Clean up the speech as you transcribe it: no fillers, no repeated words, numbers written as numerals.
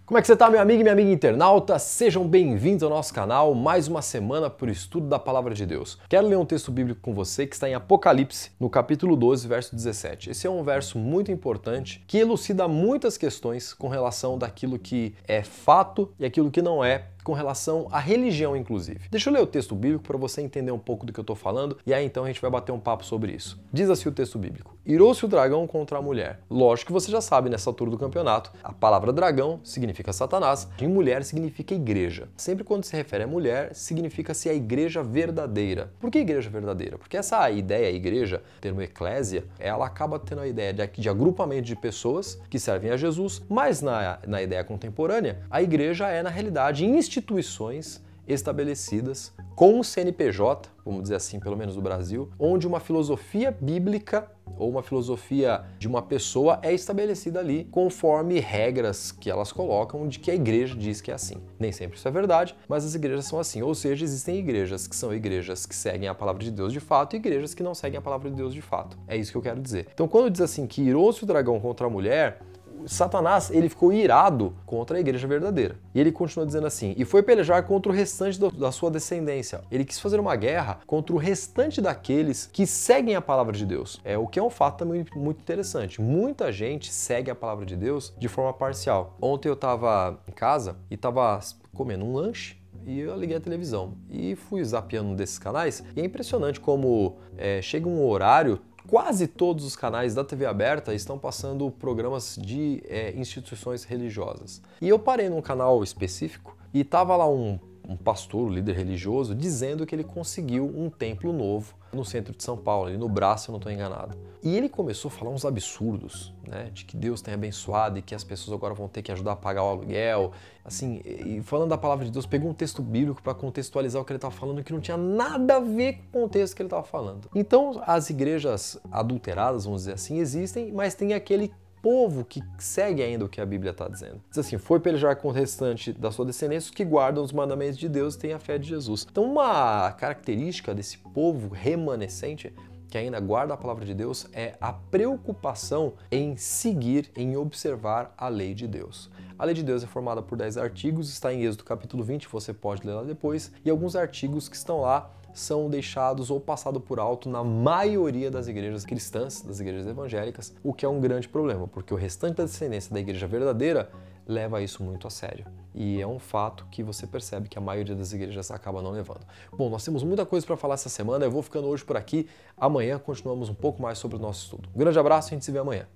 Como é que você tá, meu amigo e minha amiga internauta? Sejam bem-vindos ao nosso canal, mais uma semana por estudo da Palavra de Deus. Quero ler um texto bíblico com você que está em Apocalipse, no capítulo 12, verso 17. Esse é um verso muito importante que elucida muitas questões com relação daquilo que é fato e aquilo que não é, com relação à religião, inclusive. Deixa eu ler o texto bíblico para você entender um pouco do que eu estou falando e aí então a gente vai bater um papo sobre isso. Diz assim o texto bíblico: irou-se o dragão contra a mulher. Lógico que você já sabe nessa altura do campeonato, a palavra dragão significa Satanás e mulher significa igreja. Sempre quando se refere a mulher, significa-se a igreja verdadeira. Por que igreja verdadeira? Porque essa ideia, igreja, termo eclésia, ela acaba tendo a ideia de agrupamento de pessoas que servem a Jesus, mas na ideia contemporânea, a igreja é, na realidade, instituições estabelecidas com um CNPJ, vamos dizer assim, pelo menos no Brasil, onde uma filosofia bíblica ou uma filosofia de uma pessoa é estabelecida ali conforme regras que elas colocam de que a igreja diz que é assim. Nem sempre isso é verdade, mas as igrejas são assim. Ou seja, existem igrejas que são igrejas que seguem a palavra de Deus de fato e igrejas que não seguem a palavra de Deus de fato. É isso que eu quero dizer. Então, quando diz assim que irou-se o dragão contra a mulher, Satanás, ele ficou irado contra a igreja verdadeira. E ele continua dizendo assim: e foi pelejar contra o restante da sua descendência. Ele quis fazer uma guerra contra o restante daqueles que seguem a palavra de Deus. O que é um fato também muito interessante. Muita gente segue a palavra de Deus de forma parcial. Ontem eu estava em casa e estava comendo um lanche e eu liguei a televisão e fui zapeando um desses canais. E é impressionante como chega um horário. Quase todos os canais da TV aberta estão passando programas de instituições religiosas. E eu parei num canal específico e estava lá um pastor, um líder religioso, dizendo que ele conseguiu um templo novo no centro de São Paulo, ali no Brás, se eu não estou enganado. E ele começou a falar uns absurdos, né, de que Deus tem abençoado e que as pessoas agora vão ter que ajudar a pagar o aluguel, assim, e falando da palavra de Deus, pegou um texto bíblico para contextualizar o que ele estava falando, que não tinha nada a ver com o contexto que ele estava falando. Então, as igrejas adulteradas, vamos dizer assim, existem, mas tem aquele povo que segue ainda o que a Bíblia está dizendo. Diz assim: foi pelejar com o restante da sua descendência que guardam os mandamentos de Deus e têm a fé de Jesus. Então, uma característica desse povo remanescente que ainda guarda a palavra de Deus é a preocupação em seguir, em observar a lei de Deus. A lei de Deus é formada por 10 artigos, está em Êxodo capítulo 20, você pode ler lá depois, e alguns artigos que estão lá são deixados ou passados por alto na maioria das igrejas cristãs, das igrejas evangélicas, o que é um grande problema, porque o restante da descendência da igreja verdadeira leva isso muito a sério. E é um fato que você percebe que a maioria das igrejas acaba não levando. Bom, nós temos muita coisa para falar essa semana, eu vou ficando hoje por aqui. Amanhã continuamos um pouco mais sobre o nosso estudo. Um grande abraço e a gente se vê amanhã.